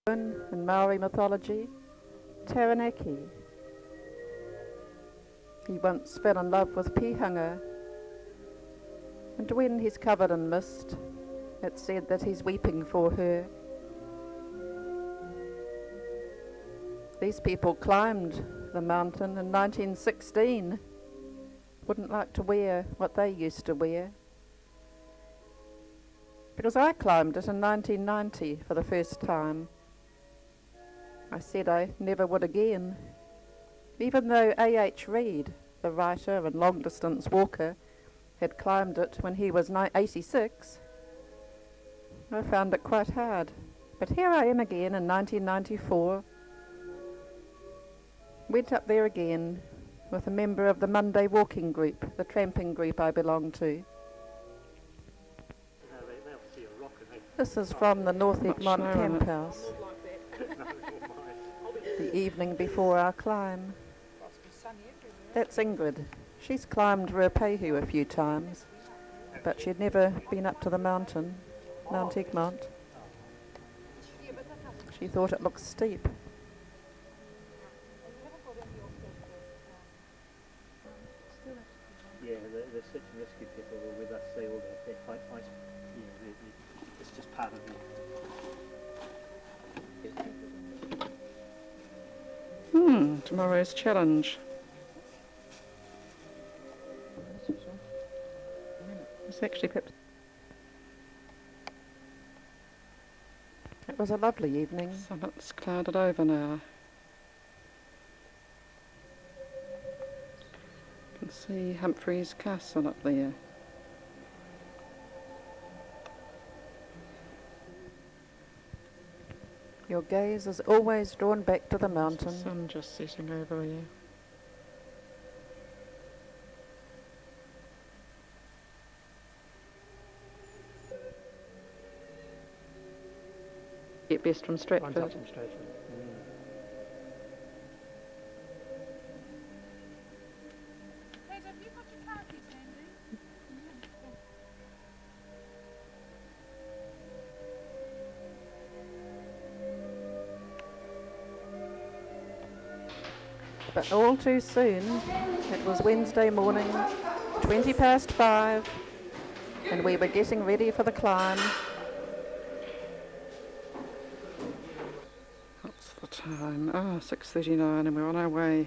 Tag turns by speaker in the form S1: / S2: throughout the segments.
S1: In Maori mythology, Taranaki. He once fell in love with Pihanga, and when he's covered in mist, it's said that he's weeping for her. These people climbed the mountain in 1916. Wouldn't like to wear what they used to wear. Because I climbed it in 1990 for the first time. I said I never would again. Even though A.H. Reid, the writer and long-distance walker, had climbed it when he was 86, I found it quite hard. But here I am again in 1994. Went up there again with a member of the Monday walking group, the tramping group I belong to. This is from the Mt Egmont camp house, the evening before our climb. That's Ingrid. She's climbed Ruapehu a few times, but she'd never been up to the mountain, Mt Egmont. She thought it looked steep.
S2: Yeah, the search and rescue people were with us. They all they're quite nice. It's just part of it.
S1: Tomorrow's challenge. It's actually Pip. It was a lovely evening. Summit's clouded over now. You can see Humphrey's Castle up there. Your gaze is always drawn back to the mountain. The sun just setting over you. Get best from Stratford.
S2: From Stratford.
S1: But all too soon, it was Wednesday morning, 5:20, and we were getting ready for the climb. What's the time? 6:39, and we're on our way,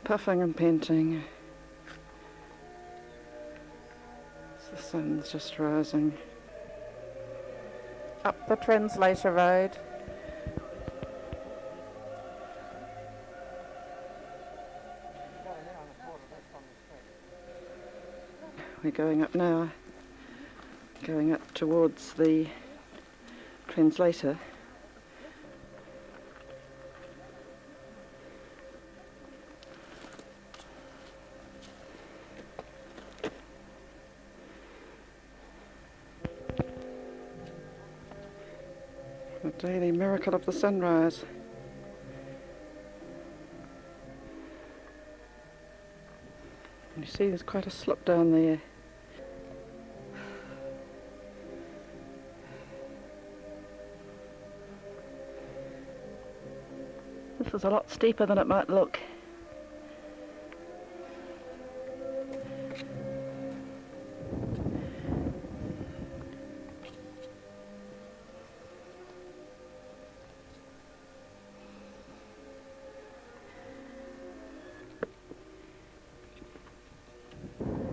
S1: puffing and panting. The sun's just rising. Up the Translator Road. We're going up now, going up towards the translator. The daily miracle of the sunrise. You see there's quite a slip down there. This is a lot steeper than it might look.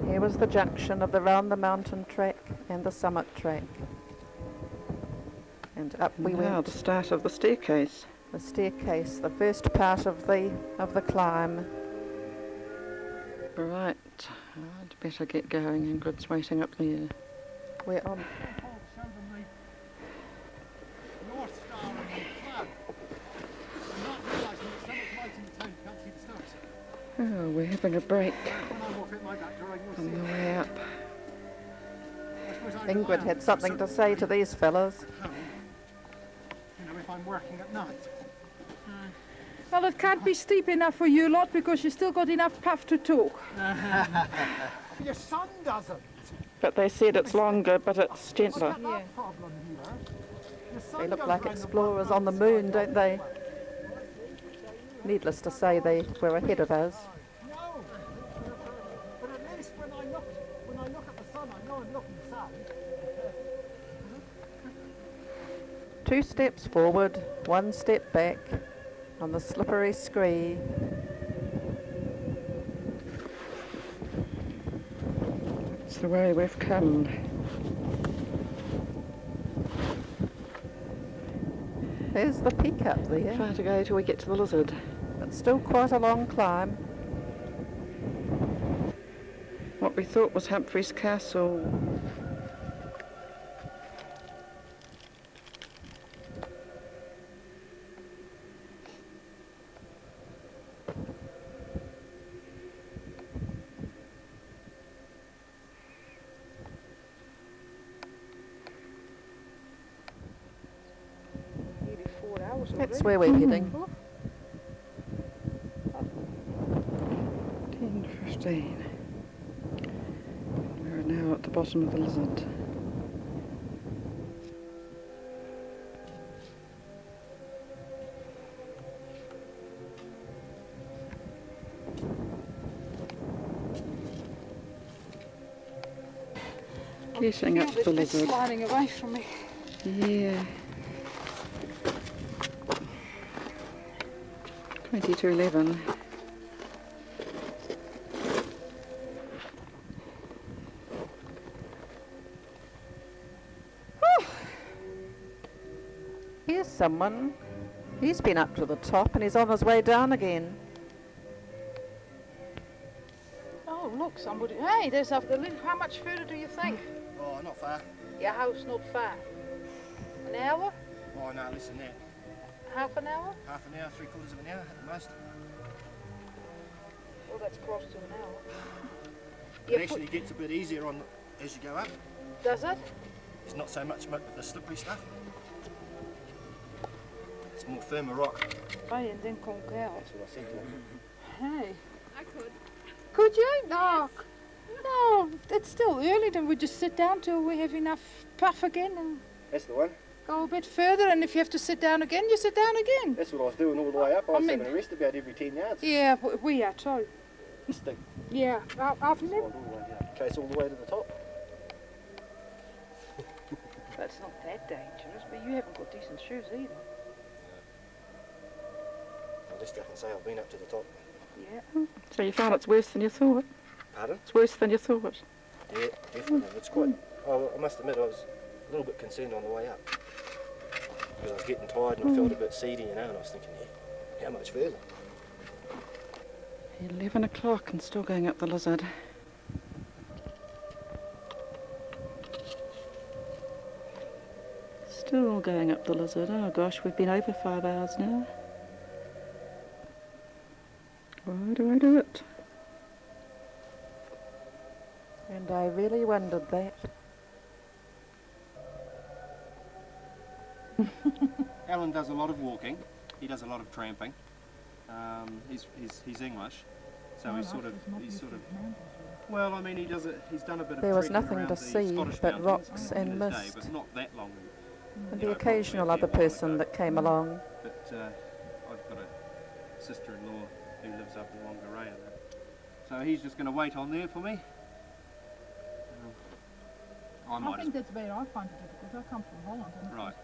S1: Here was the junction of the Round the Mountain track and the Summit track. And up we went. Now the start of the staircase. The staircase, the first part of the climb. Right, I'd better get going. Ingrid's waiting up there. We're on. Oh, we're having a break on the way up. Ingrid had something to say to these fellas.
S3: You know, if I'm working at night.
S4: Well, it can't be steep enough for you lot because you still got enough puff to talk.
S3: Your son doesn't.
S1: But they said it's longer, but it's gentler.
S3: That problem here. the sun
S1: They look
S3: goes
S1: like
S3: round the
S1: explorers
S3: round
S1: on the
S3: sky
S1: moon,
S3: all
S1: don't
S3: the
S1: they?
S3: way.
S1: Needless to say, they were ahead of us.
S3: No, but at least when I look at the sun, I know I'm looking south.
S1: 2 steps forward, 1 step back on the slippery scree. It's the way we've come. There's the peak up there. Far to go till we get to the lizard. But still quite a long climb. What we thought was Humphrey's Castle.
S4: Nearly 4 hours
S1: That's
S4: already.
S1: where we're heading. 10:15. We're now at the bottom of the lizard. Getting up to the
S4: It's
S1: lizard.
S4: sliding away from me.
S1: Yeah. 20 to 11. Here's someone. He's been up to the top and he's on his way down again.
S4: Oh, look, somebody. Hey, there's up the lid. How much further do you think?
S2: Oh, not far.
S4: Your house not far. An hour?
S2: Oh, no, listen there.
S4: Half an hour?
S2: Half an hour, 3/4 of an hour at the most.
S4: Well, that's close to an hour.
S2: It
S4: Your
S2: actually
S4: foot-
S2: gets a bit easier on as you go up.
S4: Does it?
S2: There's not so much of the slippery stuff. It's more firmer rock.
S4: Hey, and then come out.
S2: That's what I said to him.
S4: Hey. I could. Could you? No. No, it's still early. Then we just sit down till we have enough puff again and
S2: That's the one.
S4: go a bit further. And if you have to sit down again, you sit down again.
S2: That's what I was doing all the way up. I was
S4: mean-
S2: having a rest about every 10 yards.
S4: Yeah, we are too.
S2: Stick.
S4: Yeah, I've
S2: Slide
S4: never.
S2: all the way down. Chase all the way to the top.
S4: That's not that dangerous, but you haven't got decent shoes either.
S2: At least I can say I've been up to the top.
S4: Yeah.
S1: So you found it's worse than you thought?
S2: Pardon?
S1: It's worse than you thought.
S2: Yeah, definitely. It's quite. Oh, I must admit, I was a little bit concerned on the way up. Because I was getting tired and I felt a bit seedy, you know, and I was thinking, yeah, how much further?
S1: 11 o'clock and still going up the lizard. Still going up the lizard. Oh gosh, we've been over 5 hours now. Why do I do it? And I really wondered that.
S5: Alan does a lot of walking. He does a lot of tramping. He's English, so he's sort of. Well, I mean, he does it. He's done a bit of.
S1: There was
S5: trekking
S1: nothing
S5: around
S1: to
S5: the
S1: see
S5: Scottish
S1: but
S5: mountains
S1: rocks
S5: in
S1: and
S5: his day,
S1: mist.
S5: but not that long.
S1: And
S5: You
S1: the
S5: know, probably
S1: occasional
S5: a
S1: other
S5: fair while
S1: person
S5: ago.
S1: that came along.
S5: But I've got a sister-in-law who lives up in Whangarei, and that. So he's just going to wait on there for me. I
S6: I
S5: might.
S6: think that's where I find it difficult. I come from Holland and
S5: Right.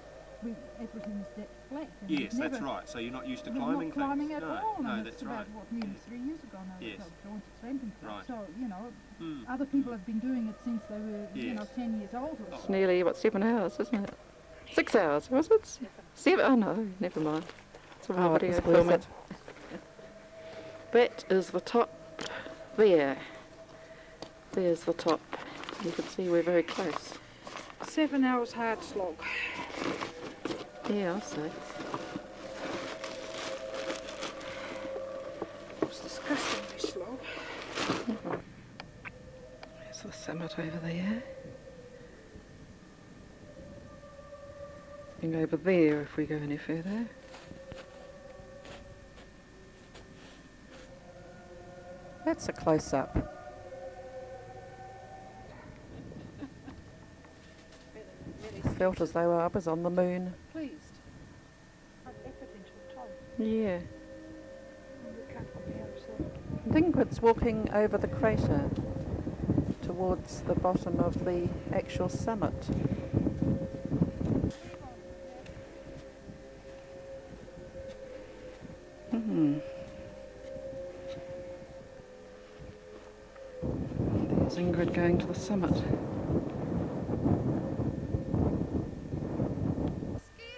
S6: everything is that flat. And
S5: Yes,
S6: you've
S5: that's
S6: never,
S5: right. So you're not used to
S6: you're
S5: climbing
S6: not climbing
S5: things.
S6: at
S5: No,
S6: all.
S5: no,
S6: and
S5: that's
S6: it's about,
S5: right.
S6: what, nearly
S5: Yes.
S6: 3 years ago now
S5: Yes.
S6: that I joined the tramping club.
S5: Right.
S6: So, you know,
S5: Mm.
S6: other people have been doing it since they were, you know,
S5: Yes.
S6: 10 years old or
S1: It's
S6: so.
S1: nearly, 7 hours, isn't it? 6 hours, was it? 7? Oh no, never mind. It's all
S7: Oh, it
S1: video
S7: was worth
S1: filming.
S7: it.
S1: That is the top there. There's the top. You can see we're very close.
S4: 7 hours hard slog.
S1: Yeah, I'll say.
S4: It's disgustingly slow.
S1: There's the summit over there. And over there if we go any further. That's a close-up.
S4: Very
S1: felt as though I was on the moon.
S4: Pleased. Like effort into the top.
S1: Yeah.
S4: And we can't compare ourselves.
S1: And Ingrid's walking over the crater towards the bottom of the actual summit. There's Ingrid going to the summit.
S4: Scared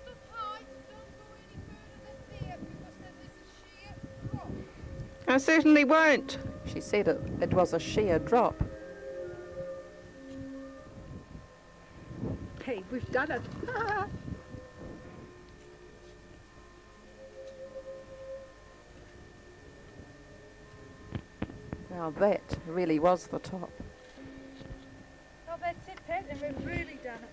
S4: of heights, don't go any further than there because then there's a sheer drop.
S1: I certainly won't. She said it was a sheer drop.
S4: Hey, we've done it.
S1: Now that really was the top.
S4: Oh, that's it, Pat, and we've really done it.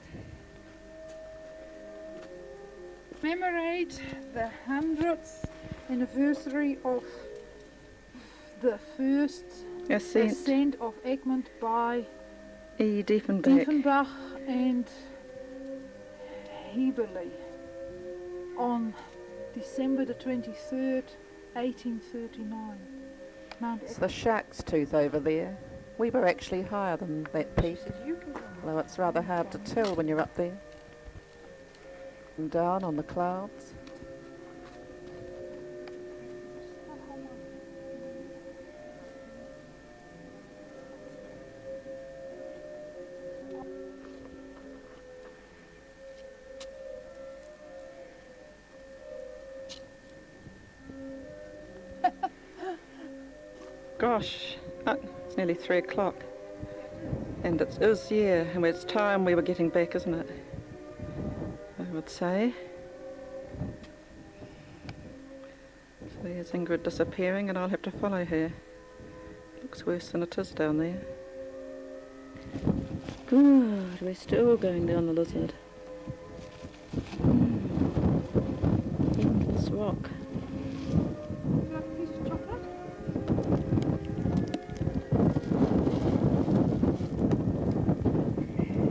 S4: Commemorate the 100th anniversary of the first ascent of Egmont by
S1: E. Diefenbach.
S4: Diefenbach and Heberley on December the 23rd, 1839. Mount
S1: It's the shark's tooth over there. We were actually higher than that peak, although it's rather hard to tell when you're up there. And down on the clouds. Gosh, it's nearly 3 o'clock. And it is, yeah, and it's time we were getting back, isn't it? I would say. So there's Ingrid disappearing and I'll have to follow her. Looks worse than it is down there. God, we're still going down the lizard. Endless rock.
S4: Would you like a piece of chocolate?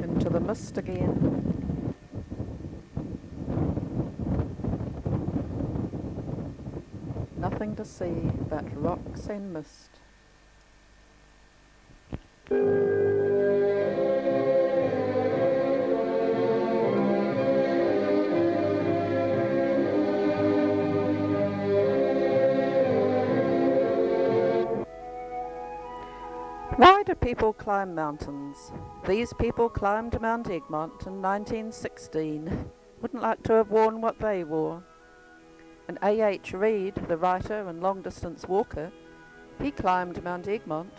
S1: Into the mist again. Nothing to see but rocks and mist. Why do people climb mountains? These people climbed Mt Egmont in 1916. Wouldn't like to have worn what they wore. And A.H. Reid, the writer and long-distance walker, he climbed Mt Egmont